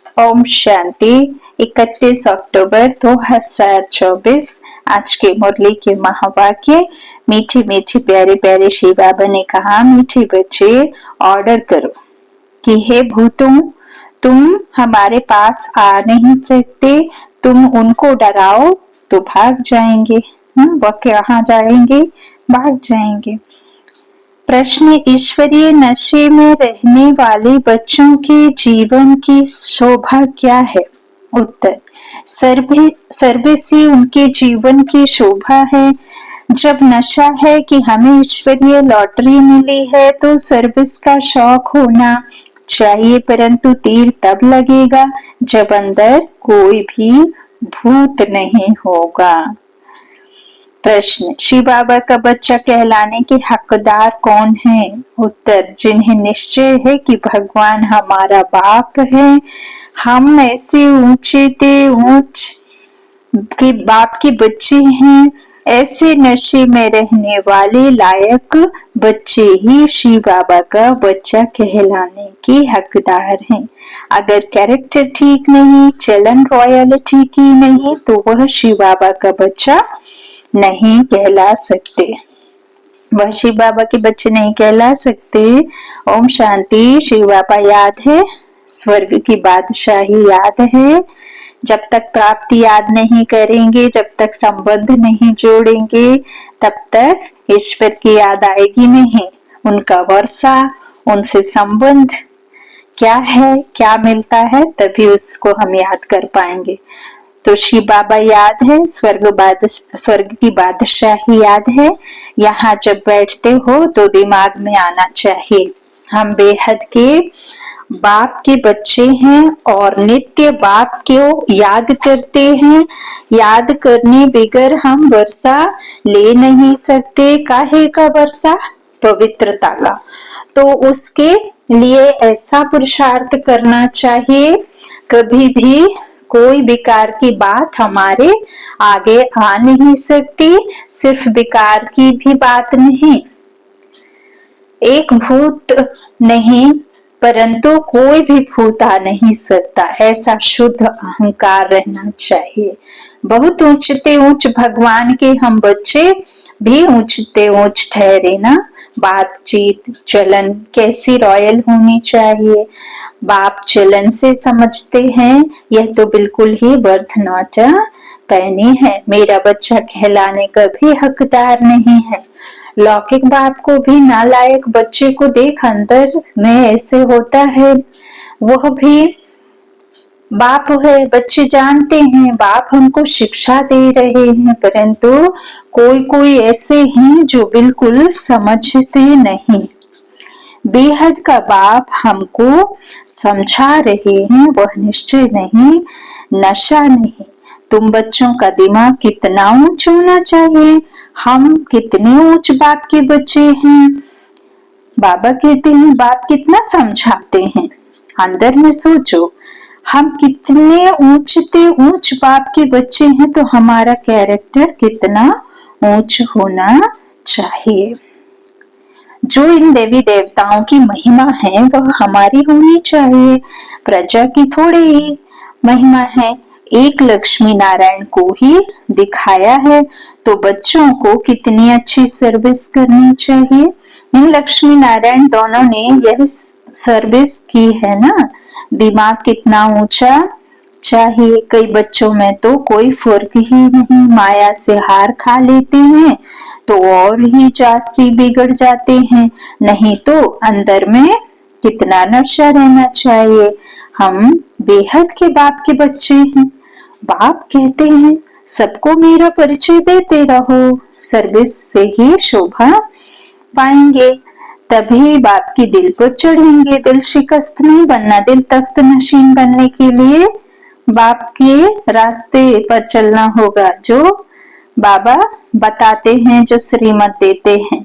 ओम शांति। 31 अक्टूबर 2024। आज के मुरली के महावाक्य। मीठी मीठी प्यारे प्यारे श्री बाबा ने कहा, मीठे बच्चे ऑर्डर करो कि हे भूतों, तुम हमारे पास आ नहीं सकते, तुम उनको डराओ तो भाग जाएंगे। वह कहाँ जाएंगे? भाग जाएंगे। प्रश्न, ईश्वरीय नशे में रहने वाले बच्चों के जीवन की शोभा क्या है? उत्तर, सर्विस ही उनके जीवन की शोभा है। जब नशा है कि हमें ईश्वरीय लॉटरी मिली है तो सर्विस का शौक होना चाहिए, परंतु तीर तब लगेगा जब अंदर कोई भी भूत नहीं होगा। प्रश्न, श्री बाबा का बच्चा कहलाने के हकदार कौन है? उत्तर, जिन्हें निश्चय है कि भगवान हमारा बाप है। हम ऐसे ऊंचे के बाप के बच्चे हैं। ऐसे नशे में रहने वाले लायक बच्चे ही श्री बाबा का बच्चा कहलाने के हकदार हैं। अगर कैरेक्टर ठीक नहीं, चलन रॉयल्टी की नहीं, तो वह श्री बाबा का बच्चा नहीं कहला सकते। वह श्री बाबा के बच्चे नहीं कहला सकते। ओम शांति। श्री बाबा याद है, स्वर्ग की बादशाही याद है। जब तक प्राप्ति याद नहीं करेंगे, जब तक संबंध नहीं जोड़ेंगे, तब तक ईश्वर की याद आएगी नहीं। उनका वर्षा, उनसे संबंध क्या है, क्या मिलता है, तभी उसको हम याद कर पाएंगे। तो श्री बाबा याद है, स्वर्ग की बादशाही याद है। यहाँ जब बैठते हो तो दिमाग में आना चाहिए, हम बेहद के बाप के बच्चे हैं और नित्य बाप को याद करते हैं। याद करने बगैर हम वर्षा ले नहीं सकते। काहे का वर्षा? पवित्रता का। तो उसके लिए ऐसा पुरुषार्थ करना चाहिए, कभी भी कोई बेकार की बात हमारे आगे आ नहीं सकती। सिर्फ बेकार की भी बात नहीं, एक भूत नहीं, परंतु कोई भी भूत आ नहीं सकता, ऐसा शुद्ध अहंकार रहना चाहिए। बहुत ऊंचते ऊंच भगवान के हम बच्चे भी ऊंचते ऊंच ठहरे ना। बातचीत चलन कैसी रॉयल होनी चाहिए। बाप चलन से समझते हैं, यह तो बिल्कुल ही बर्थनाटा पहनी है। मेरा बच्चा कहलाने का भी हकदार नहीं है। लौकिक बाप को भी नालायक बच्चे को देख, अंदर में ऐसे होता है, वह भी बाप है। बच्चे जानते हैं बाप हमको शिक्षा दे रहे हैं, परंतु कोई कोई ऐसे हैं जो बिल्कुल समझते नहीं। बेहद का बाप हमको समझा रहे हैं, वह निश्चय नहीं, नशा नहीं। तुम बच्चों का दिमाग कितना ऊंच होना चाहिए। हम कितने ऊंच बाप के बच्चे हैं। बाबा कहते हैं बाप कितना समझाते हैं। अंदर में सोचो, हम कितने ऊंचते ऊंच बाप के बच्चे हैं, तो हमारा कैरेक्टर कितना ऊंच होना चाहिए। जो इन देवी देवताओं की महिमा है वह हमारी होनी चाहिए। प्रजा की थोड़ी ही महिमा है, एक लक्ष्मी नारायण को ही दिखाया है, तो बच्चों को कितनी अच्छी सर्विस करनी चाहिए। इन लक्ष्मी नारायण दोनों ने यह सर्विस की है ना। दिमाग कितना ऊंचा चाहिए। कई बच्चों में तो कोई फर्क ही नहीं, माया से हार खा लेते हैं तो और ही जास्ती बिगड़ जाते हैं। नहीं तो अंदर में कितना नशा रहना चाहिए। हम बेहद के बाप के बच्चे हैं। बाप कहते हैं सबको मेरा परिचय देते रहो, सर्विस से ही शोभा पाएंगे, तभी बाप की दिल पर चढ़ेंगे। दिल शिकस्त नहीं बनना, दिल तख्त नशीन बनने के लिए बाप के रास्ते पर चलना होगा, जो बाबा बताते हैं, जो श्रीमत देते हैं।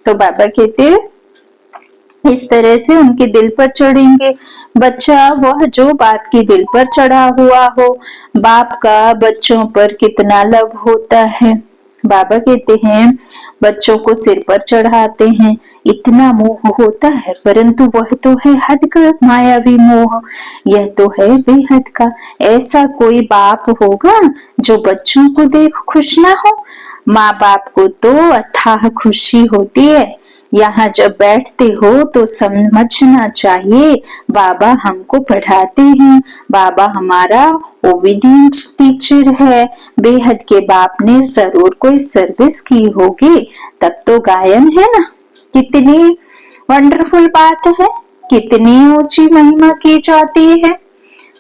तो बाबा कहते हैं इस तरह से उनके दिल पर चढ़ेंगे। बच्चा वह जो बाप की दिल पर चढ़ा हुआ हो। बाप का बच्चों पर कितना लव होता है। बाबा कहते हैं बच्चों को सिर पर चढ़ाते हैं, इतना मोह होता है, परंतु वह तो है हद का मायावी मोह, यह तो है बेहद का। ऐसा कोई बाप होगा जो बच्चों को देख खुश ना हो? माँ बाप को तो अथाह खुशी होती है। यहाँ जब बैठते हो तो समझना चाहिए बाबा हमको पढ़ाते हैं, बाबा हमारा ओबीडियंट टीचर है। बेहद के बाप ने जरूर कोई सर्विस की होगी, तब तो गायन है ना। कितनी वंडरफुल बात है, कितनी ऊंची महिमा की जाती है।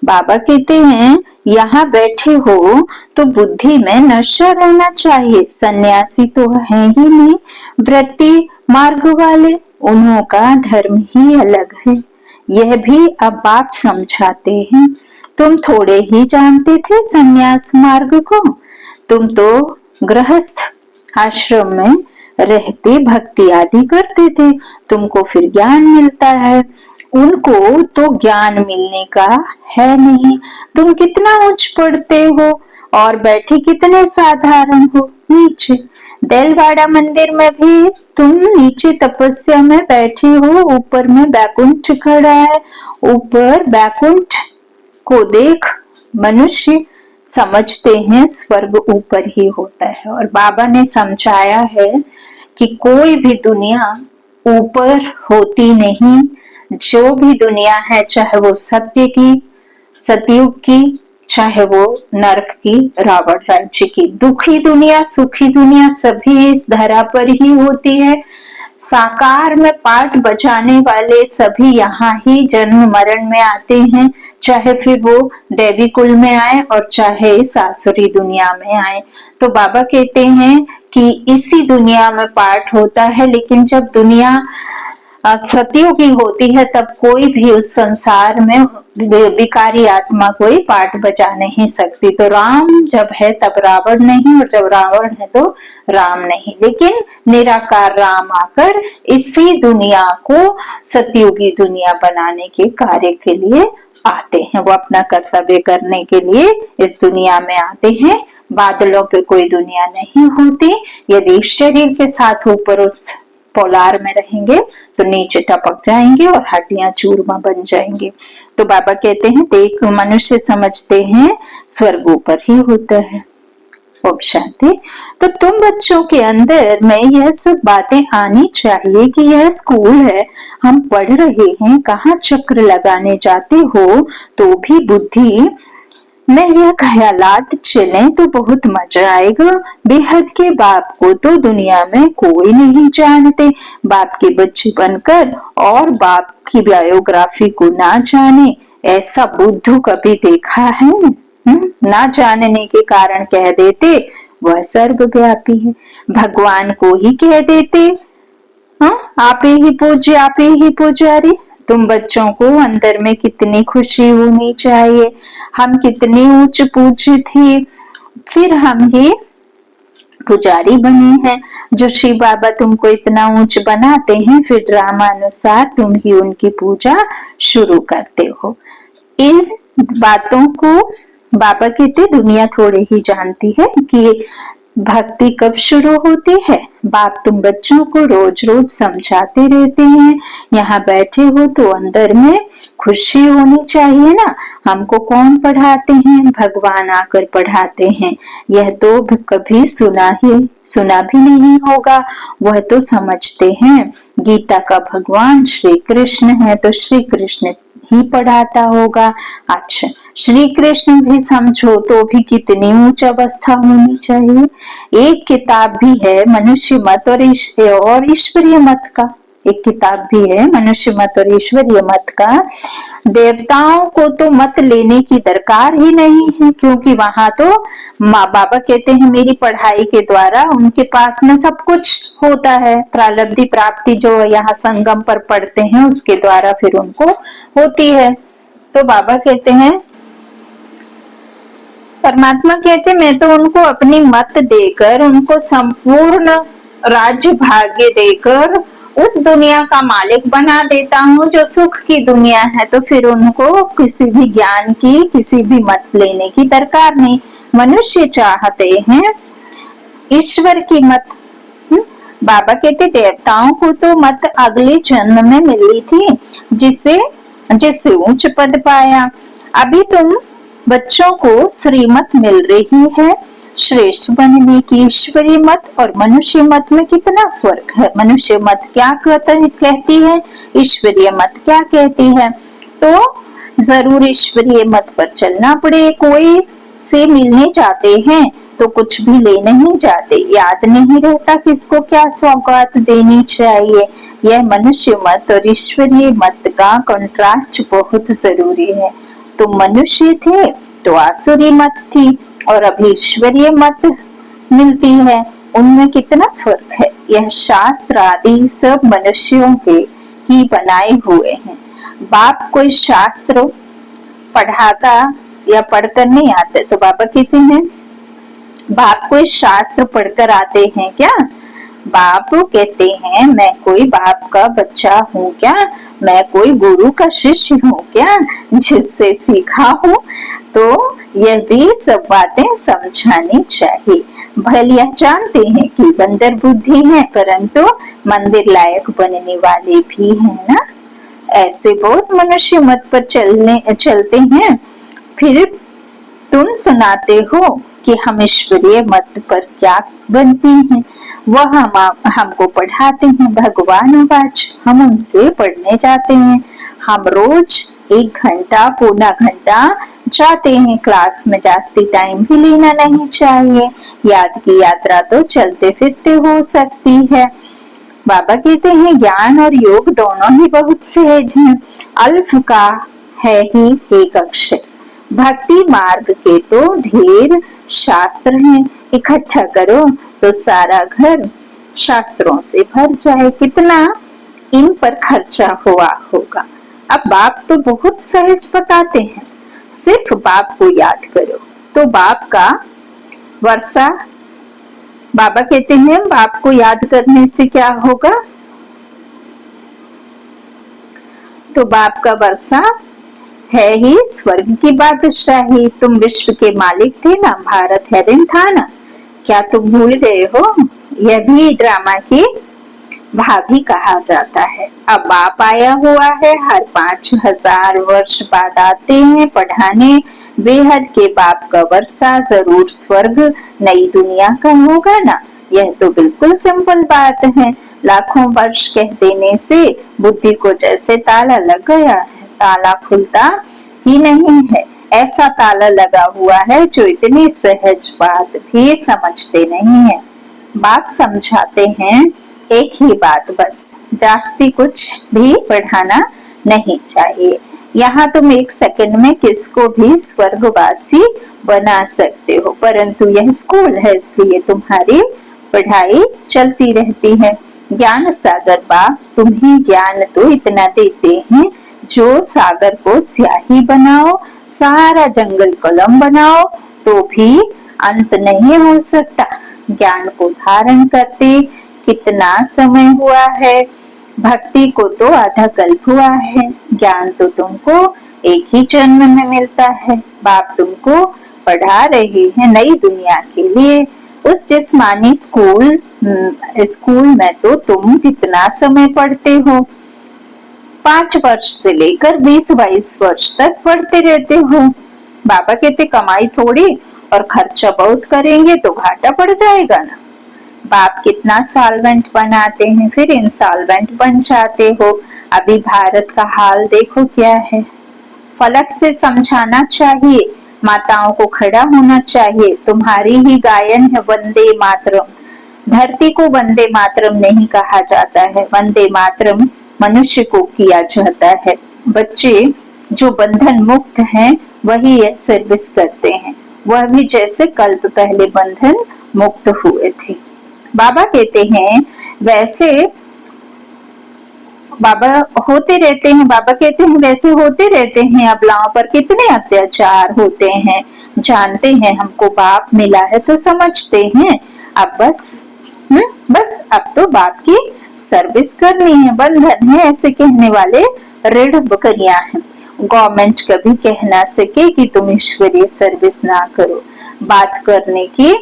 बाबा कहते हैं यहाँ बैठे हो तो बुद्धि में नशा रहना चाहिए। सन्यासी तो है ही नहीं, वृत्ति मार्ग वाले, उन्हों का धर्म ही अलग है। यह भी अब बाप समझाते हैं। तुम थोड़े ही जानते थे सन्यास मार्ग को, तुम तो गृहस्थ आश्रम में रहते भक्ति आदि करते थे, तुमको फिर ज्ञान मिलता है, उनको तो ज्ञान मिलने का है नहीं। तुम कितना उच्च पढ़ते हो और बैठे कितने साधारण हो नीचे। देलवाड़ा मंदिर में भी तुम नीचे तपस्या में बैठे हो, ऊपर में बैकुंठ खड़ा है, ऊपर बैकुंठ को देख मनुष्य समझते हैं स्वर्ग ऊपर ही होता है। और बाबा ने समझाया है कि कोई भी दुनिया ऊपर होती नहीं, जो भी दुनिया है चाहे वो सत्य की, सतयुग की, चाहे वो नरक की, रावण राज्य की, दुखी दुनिया सुखी दुनिया सभी इस धरा पर ही होती है। साकार में पाठ बजाने वाले सभी यहाँ ही जन्म मरण में आते हैं, चाहे फिर वो देवी कुल में आए और चाहे सासुरी दुनिया में आए। तो बाबा कहते हैं कि इसी दुनिया में पाठ होता है, लेकिन जब दुनिया सतयुगी होती है तब कोई भी उस संसार में विकारी आत्मा कोई पाठ बजा नहीं सकती। तो राम जब है तब रावण नहीं, और जब रावण है तो राम नहीं, लेकिन निराकार राम आकर इसी दुनिया को सतयुगी दुनिया बनाने के कार्य के लिए आते हैं। वो अपना कर्तव्य करने के लिए इस दुनिया में आते हैं। बादलों पे कोई दुनिया नहीं होती। यदि शरीर के साथ ऊपर उस पोलार में रहेंगे तो नीचे टपक जाएंगे और हड्डियां चूरमा बन जाएंगे। तो बाबा कहते हैं देख मनुष्य समझते हैं स्वर्ग ऊपर ही होता है। ओम शांति। तो तुम बच्चों के अंदर में यह सब बातें आनी चाहिए कि यह स्कूल है, हम पढ़ रहे हैं, कहाँ चक्र लगाने जाते हो तो भी बुद्धि में यह ख्यालात चले तो बहुत मजा आएगा। बेहद के बाप को तो दुनिया में कोई नहीं जानते, बाप के बच्चे बनकर और बाप की बायोग्राफी को ना जाने, ऐसा बुद्धू कभी देखा है? ना जानने के कारण कह देते वह सर्वव्यापी है, भगवान को ही कह देते आप ही पूज्य आप ही पुजारी। तुम बच्चों को अंदर में कितनी खुशी होनी चाहिए, हम कितनी उच्च पूज्य थे, फिर हम ही पुजारी बने हैं। जो शिव बाबा तुमको इतना ऊंच बनाते हैं, फिर ड्रामानुसार तुम ही उनकी पूजा शुरू करते हो। इन बातों को बाबा कहते दुनिया थोड़े ही जानती है कि भक्ति कब शुरू होती है। बाप तुम बच्चों को रोज रोज समझाते रहते हैं। यहाँ बैठे हो तो अंदर में खुशी होनी चाहिए ना। हमको कौन पढ़ाते हैं? भगवान आकर पढ़ाते हैं। यह तो कभी सुना भी नहीं होगा, वह तो समझते हैं गीता का भगवान श्री कृष्ण है, तो श्री कृष्ण ही पढ़ाता होगा। अच्छा, श्री कृष्ण भी समझो तो भी कितनी उच्च अवस्था होनी चाहिए। एक किताब भी है मनुष्य मत और ईश्वरीय मत का, एक किताब भी है मनुष्य मत और ईश्वरीय मत का। देवताओं को तो मत लेने की दरकार ही नहीं है, क्योंकि वहां तो माँ बाबा कहते हैं मेरी पढ़ाई के द्वारा उनके पास में सब कुछ होता है। प्रारब्धि प्राप्ति जो यहाँ संगम पर पढ़ते हैं उसके द्वारा फिर उनको होती है। तो बाबा कहते हैं, परमात्मा कहते मैं तो उनको अपनी मत देकर, उनको संपूर्ण राज्य भाग्य देकर उस दुनिया का मालिक बना देता हूँ जो सुख की दुनिया है। तो फिर उनको किसी भी ज्ञान की, किसी भी मत लेने की दरकार नहीं। मनुष्य चाहते हैं ईश्वर की मत। बाबा कहते देवताओं को तो मत अगले जन्म में मिली थी, जिससे उच्च पद पाया। अभी तुम बच्चों को श्रीमत मिल रही है श्रेष्ठ बनने की। ईश्वरीय मत और मनुष्य मत में कितना फर्क है। मनुष्य मत क्या कहती है, ईश्वरीय मत क्या कहती है। तो जरूर ईश्वरीय मत पर चलना पड़े। कोई से मिलने जाते हैं तो कुछ भी ले नहीं जाते, याद नहीं रहता किसको क्या सौगात देनी चाहिए। यह मनुष्य मत और ईश्वरीय मत का कंट्रास्ट बहुत जरूरी है। तो मनुष्य थे तो आसुरी मत थी, और अभी ईश्वरीय मत मिलती है, उनमें कितना फर्क है। यह शास्त्र आदि सब मनुष्यों के ही बनाए हुए हैं। बाप कोई शास्त्र पढ़ाता या पढ़कर नहीं आते। तो बाबा कहते हैं बाप कोई शास्त्र पढ़कर आते हैं क्या? बाप कहते हैं मैं कोई बाप का बच्चा हूँ क्या, मैं कोई गुरु का शिष्य हूँ क्या जिससे सीखा हूँ। तो यह भी सब बातें समझानी चाहिए। भले यह जानते हैं कि बंदर बुद्धि है, परंतु मंदिर लायक बनने वाले भी हैं ना। ऐसे बहुत मनुष्य मत पर चलते हैं, फिर तुम सुनाते हो कि हम ईश्वरीय मत पर क्या बनती हैं। वह हमको पढ़ाते हैं भगवान आवाज, हम उनसे पढ़ने जाते हैं। हम रोज 1 घंटा पौना घंटा जाते हैं क्लास में, जास्ती टाइम भी लेना नहीं चाहिए। याद की यात्रा तो चलते फिरते हो सकती है। बाबा कहते हैं ज्ञान और योग दोनों ही बहुत सहज हैं। अल्फ का है ही एक अक्षर। भक्ति मार्ग के तो ढेर शास्त्र हैं, इकट्ठा करो तो सारा घर शास्त्रों से भर जाए। कितना इन पर खर्चा हुआ होगा। अब बाप तो बहुत सहज बताते हैं, सिर्फ बाप को याद करो। तो बाप का वर्षा, बाबा कहते हैं बाप को याद करने से क्या होगा। तो बाप का वर्षा है ही स्वर्ग की बादशाही। तुम विश्व के मालिक थे ना, भारत हेरिन था ना, क्या तुम भूल गए हो। यह भी ड्रामा की भाभी कहा जाता है। अब बाप आया हुआ है, हर 5000 वर्ष बाद आते हैं पढ़ाने। बेहद के बाप का वर्षा जरूर स्वर्ग नई दुनिया का होगा ना। यह तो बिल्कुल सिंपल बात है। लाखों वर्ष कह देने से बुद्धि को जैसे ताला लग गया है, ताला खुलता ही नहीं है। ऐसा ताला लगा हुआ है जो इतनी सहज बात भी समझते नहीं है। बाप समझाते हैं एक ही बात, बस जास्ती कुछ भी पढ़ाना नहीं चाहिए। यहाँ तुम 1 सेकंड में किसको भी स्वर्गवासी बना सकते हो, परंतु यह स्कूल है इसलिए तुम्हारी पढ़ाई चलती रहती है। ज्ञान सागर बाप तुम्हें ज्ञान तो इतना देते हैं जो सागर को स्याही बनाओ, सारा जंगल कलम बनाओ तो भी अंत नहीं हो सकता। ज्ञान को धारण करते कितना समय हुआ है, भक्ति को तो आधा कल्प हुआ है। ज्ञान तो तुमको एक ही जन्म में मिलता है। बाप तुमको पढ़ा रहे हैं नई दुनिया के लिए। उस जिस्मानी स्कूल में तो तुम कितना समय पढ़ते हो, 5 वर्ष से लेकर 20-22 वर्ष तक पढ़ते रहते हो। बाबा कहते कमाई थोड़ी और खर्चा बहुत करेंगे तो घाटा पड़ जाएगा ना। बाप कितना सॉल्वेंट बनाते हैं, फिर इंसॉल्वेंट बन जाते हो। अभी भारत का हाल देखो क्या है। फलक से समझाना चाहिए, माताओं को खड़ा होना चाहिए। तुम्हारी ही गायन है वंदे मातरम। धरती को वंदे मातरम नहीं कहा जाता है, वंदे मातरम मनुष्य को किया जाता है। बच्चे जो बंधन मुक्त हैं वही यह सर्विस करते हैं, वह भी जैसे कल्प पहले बंधन मुक्त हुए थे। बाबा कहते हैं वैसे बाबा होते रहते हैं, बाबा कहते हैं वैसे होते रहते हैं। अबलाओं पर कितने अत्याचार होते हैं, जानते हैं। हमको बाप मिला है तो समझते हैं। अब बस अब तो बाप की सर्विस करनी है, बंधन है ऐसे कहने वाले ऋण बकरियां हैं। गवर्नमेंट कभी कह ना सके कि तुम ईश्वरीय सर्विस ना करो। बात करने की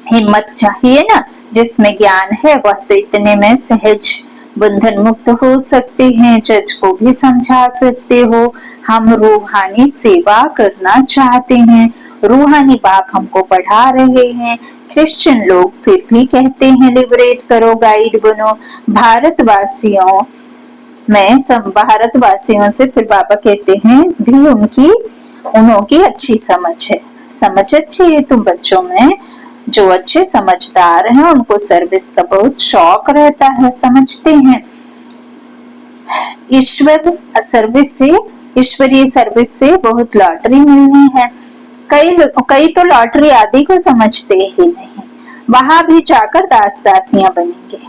हिम्मत चाहिए ना, जिसमें ज्ञान है वह तो इतने में सहज बंधन मुक्त हो सकते हैं, जज को भी समझा सकते हो। हम रूहानी सेवा करना चाहते हैं, रूहानी बाप हमको पढ़ा रहे हैं। क्रिश्चियन लोग फिर भी कहते हैं लिबरेट करो, गाइड बनो। भारतवासियों में सब भारतवासियों से फिर बाबा कहते हैं भी उनकी अच्छी समझ है, समझ अच्छी है तुम बच्चों में। जो अच्छे समझदार हैं उनको सर्विस का बहुत शौक रहता है, समझते हैं ईश्वरीय सर्विस से बहुत लॉटरी मिलनी है। कई तो लॉटरी आदि को समझते ही नहीं, वहां भी जाकर दास दासियां बनेंगे।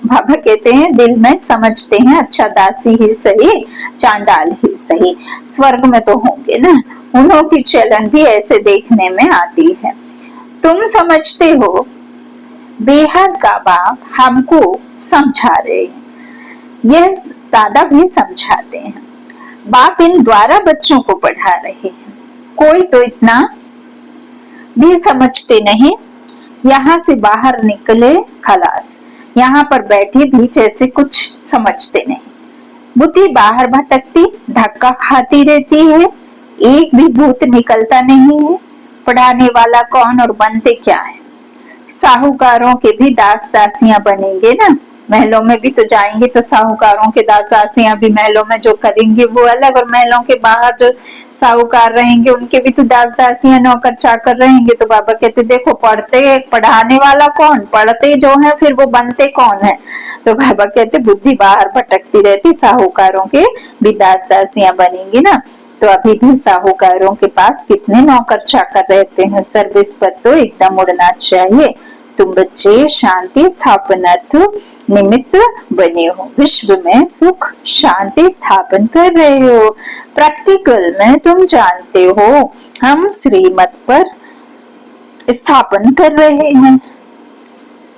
बाबा कहते हैं दिल में समझते हैं अच्छा दासी ही सही, चांडाल ही सही, स्वर्ग में तो होंगे ना। उन्हों की चलन भी ऐसे देखने में आती है। तुम समझते हो बेहद का बाप हमको समझा रहे हैं, यह दादा भी समझाते हैं। बाप इन द्वारा बच्चों को पढ़ा रहे हैं। कोई तो इतना भी समझते नहीं, यहाँ से बाहर निकले खलास, यहाँ पर बैठे भी जैसे कुछ समझते नहीं। बुद्धि बाहर भटकती धक्का खाती रहती है, एक भी भूत निकलता नहीं है। पढ़ाने वाला कौन और बनते क्या है? साहूकारों के भी दास दासियां बनेंगे ना, महलों में भी तो जाएंगे तो साहूकारों के दास दासियां भी महलों में जो करेंगे वो अलग, और महलों के बाहर जो साहूकार रहेंगे उनके भी तो दास दासियां नौकर चाकर रहेंगे। तो बाबा कहते देखो पढ़ाने वाला कौन, पढ़ते जो है फिर वो बनते कौन है? तो बाबा कहते बुद्धि बाहर भटकती रहती, साहूकारों के भी दास दासियां बनेंगी ना। तो अभी भी साहूकारों के पास कितने नौकर चाकर रहते हैं, सर्विस पर तो एकदम उड़ना चाहिए। तुम बच्चे शांति स्थापनार्थ निमित्त बने हो, विश्व में सुख शांति स्थापन कर रहे हो। प्रैक्टिकल में तुम जानते हो हम श्रीमत पर स्थापन कर रहे हैं।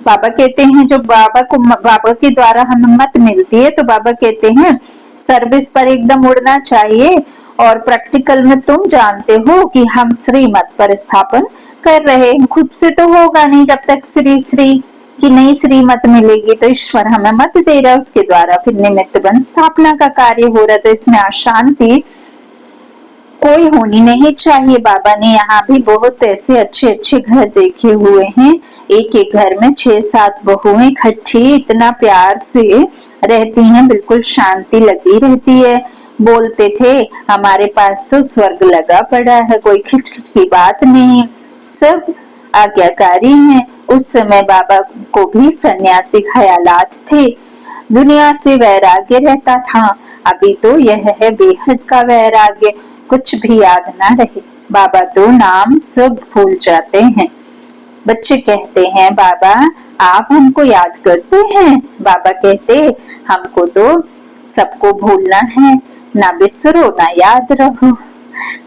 बाबा कहते हैं जो बाबा के द्वारा हमें मत मिलती है, तो बाबा कहते हैं सर्विस पर एकदम उड़ना चाहिए। और प्रैक्टिकल में तुम जानते हो कि हम श्रीमत पर स्थापन कर रहे हैं। खुद से तो होगा नहीं, जब तक श्री की नई श्रीमत मिलेगी तो ईश्वर हमें मत दे रहा, उसके द्वारा फिर निमित्त बन स्थापना का कार्य हो रहा। तो इसमें अशांति कोई होनी नहीं चाहिए। बाबा ने यहाँ भी बहुत ऐसे अच्छे अच्छे घर देखे हुए हैं, एक एक घर में 6-7 बहुएं इकट्ठी इतना प्यार से रहती हैं, बिल्कुल शांति लगी रहती है। बोलते थे हमारे पास तो स्वर्ग लगा पड़ा है, कोई खिचखिच की बात नहीं, सब आज्ञाकारी हैं। उस समय बाबा को भी सन्यासी ख्यालात थे, दुनिया से वैराग्य रहता था। अभी तो यह है बेहद का वैराग्य, कुछ भी याद ना रहे। बाबा तो नाम सब भूल जाते हैं। बच्चे कहते हैं बाबा आप हमको याद करते हैं? बाबा कहते हमको तो सबको भूलना है, ना बिसरो ना याद रहो।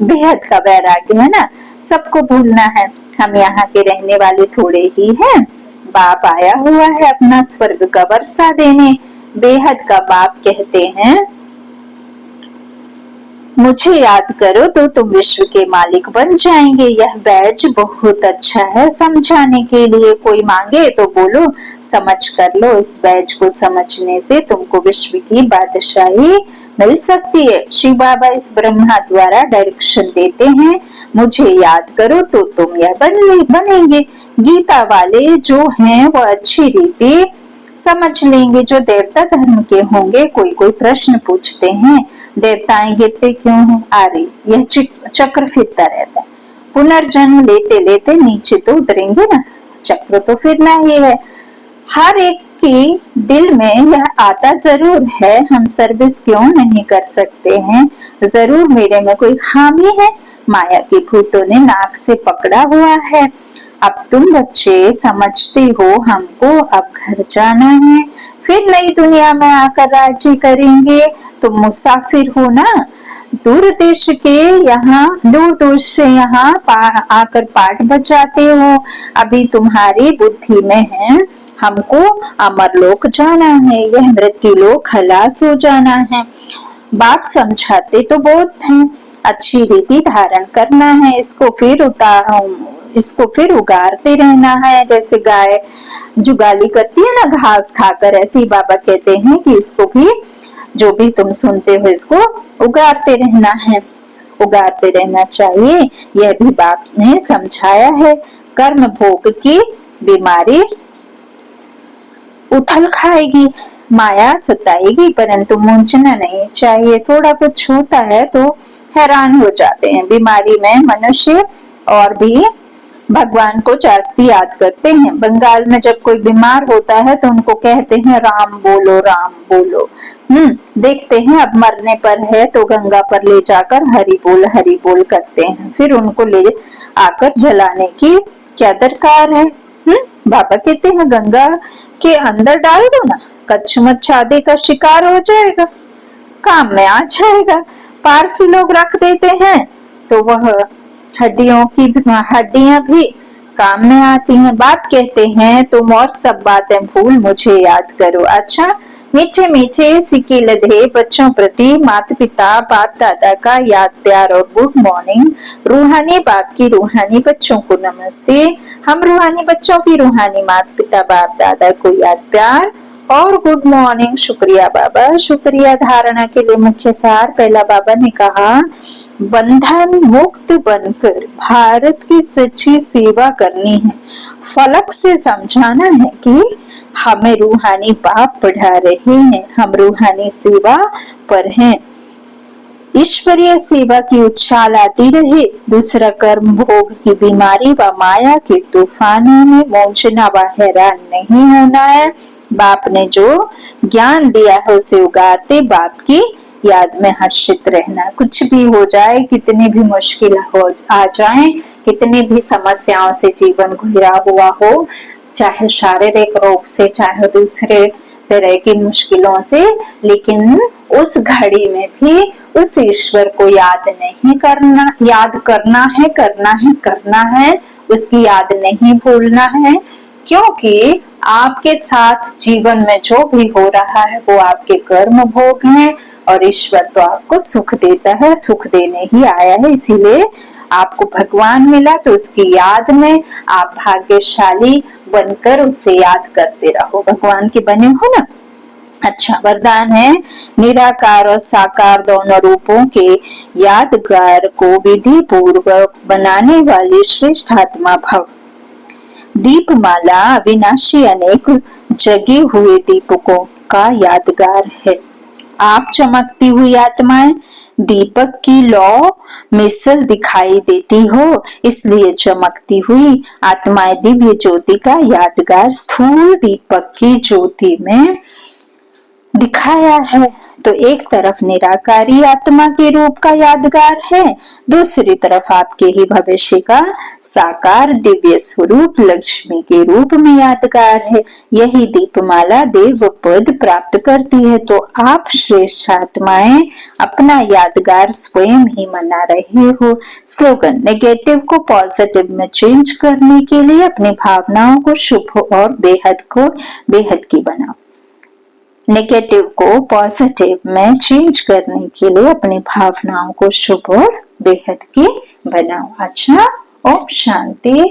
बेहद का वैराग्य है ना, सबको भूलना है। हम यहाँ के रहने वाले थोड़े ही हैं, बाप आया हुआ है अपना स्वर्ग का वर्षा देने। बेहद का बाप कहते हैं मुझे याद करो तो तुम विश्व के मालिक बन जाएंगे। यह बैज बहुत अच्छा है समझाने के लिए, कोई मांगे तो बोलो समझ कर लो। इस बैज को समझने से तुमको विश्व की बादशाही मिल सकती है। शिव बाबा इस ब्रह्मा द्वारा डायरेक्शन देते हैं, मुझे याद करो तो तुम यह बनेंगे। गीता वाले जो हैं वो अच्छी रीति समझ लेंगे। जो देवता धर्म के होंगे कोई प्रश्न पूछते हैं देवताएं गिरते क्यों हैं? अरे यह चक्र फिरता रहता है, पुनर्जन्म लेते लेते नीचे तो उतरेंगे ना, चक्र तो फिरना ही है। हर एक के दिल में यह आता जरूर है, हम सर्विस क्यों नहीं कर सकते हैं? जरूर मेरे में कोई खामी है, माया के भूतों ने नाक से पकड़ा हुआ है। अब तुम बच्चे समझते हो हमको अब घर जाना है, फिर नई दुनिया में आकर राज्य करेंगे। तुम मुसाफिर हो ना, दूर देश के यहाँ दूर दूर से यहाँ आकर पाठ बजाते हो। अभी तुम्हारी बुद्धि में है हमको अमरलोक जाना है, यह मृत्यु लोक खलास हो जाना है। बाप समझाते तो बहुत हैं, अच्छी रीति धारण करना है, इसको फिर इसको फिर उगारते रहना है। जैसे गाय जुगाली करती है ना घास खाकर, ऐसे ही बाबा कहते हैं कि इसको भी, जो भी तुम सुनते हो, इसको उगारते रहना है, उगारते रहना चाहिए। यह भी बाप ने समझाया है। कर्म भोग की बीमारी उथल खाएगी, माया सताएगी, परंतु मूंझना नहीं चाहिए। थोड़ा कुछ होता है तो हैरान हो जाते हैं। बीमारी में मनुष्य और भी भगवान को जास्ती याद करते हैं। बंगाल में जब कोई बीमार होता है तो उनको कहते हैं राम बोलो, राम बोलो। देखते हैं अब मरने पर है तो गंगा पर ले जाकर हरि बोल करते हैं। फिर उनको ले आकर जलाने की क्या दरकार है? बाबा कहते हैं गंगा के अंदर डाल दो ना, कच्छमच्छ आदि का शिकार हो जाएगा, काम में आ जाएगा। पारसी लोग रख देते हैं तो वह हड्डियां भी काम में आती हैं। बाप कहते हैं तुम और सब बातें भूल मुझे याद करो। अच्छा, मीठे मीठे सिक्के लदे बच्चों प्रति माता पिता बाप दादा का याद प्यार और गुड मॉर्निंग। रूहानी बाप की रूहानी बच्चों को नमस्ते। हम रूहानी बच्चों की रूहानी माता पिता बाप दादा को याद प्यार और गुड मॉर्निंग। शुक्रिया बाबा, शुक्रिया। धारणा के लिए मुख्य सार। पहला बाबा ने कहा बंधन मुक्त बनकर भारत की सच्ची सेवा करनी है। फलक से समझाना है कि हमें रूहानी बाप पढ़ा रहे हैं, हम रूहानी सेवा पर हैं। ईश्वरीय सेवा की उछाल आती रहे। दूसरा, कर्म भोग की बीमारी व माया के तूफानों में मौजना व हैरान नहीं होना है। बाप ने जो ज्ञान दिया है उसे उगारते बाप की याद में हर्षित रहना। कुछ भी हो जाए, कितनी भी मुश्किल हो आ जाए, कितनी भी समस्याओं से जीवन घिरा हुआ हो, चाहे शारीरिक रोग से, चाहे दूसरे तरह की मुश्किलों से, लेकिन उस घड़ी में भी उस ईश्वर को याद नहीं करना, याद करना है, उसकी याद नहीं भूलना है। क्योंकि आपके साथ जीवन में जो भी हो रहा है वो आपके कर्म भोग हैं और ईश्वर तो आपको सुख देता है, सुख देने ही आया है। इसीलिए आपको भगवान मिला तो उसकी याद में आप भाग्यशाली बनकर उसे याद करते रहो। भगवान के बने हो ना। अच्छा, वरदान है निराकार और साकार दोनों रूपों के यादगार को विधि पूर्वक बनाने वाली श्रेष्ठ आत्मा भव। दीपमाला अविनाशी अनेक जगे हुए दीपकों का यादगार है। आप चमकती हुई आत्माएं दीपक की लौ मिसल दिखाई देती हो, इसलिए चमकती हुई आत्माएं दिव्य ज्योति का यादगार स्थूल दीपक की ज्योति में दिखाया है। तो एक तरफ निराकारी आत्मा के रूप का यादगार है, दूसरी तरफ आपके ही भविष्य का साकार दिव्य स्वरूप लक्ष्मी के रूप में यादगार है। यही दीपमाला देव पद प्राप्त करती है। तो आप श्रेष्ठ आत्माएं अपना यादगार स्वयं ही मना रहे हो। स्लोगन, नेगेटिव को पॉजिटिव में चेंज करने के लिए अपनी भावनाओं को शुभ और बेहद की बनाओ। नेगेटिव को पॉजिटिव में चेंज करने के लिए अपनी भावनाओं को शुभ और बेहद की बनाओ। अच्छा, ओम शांति।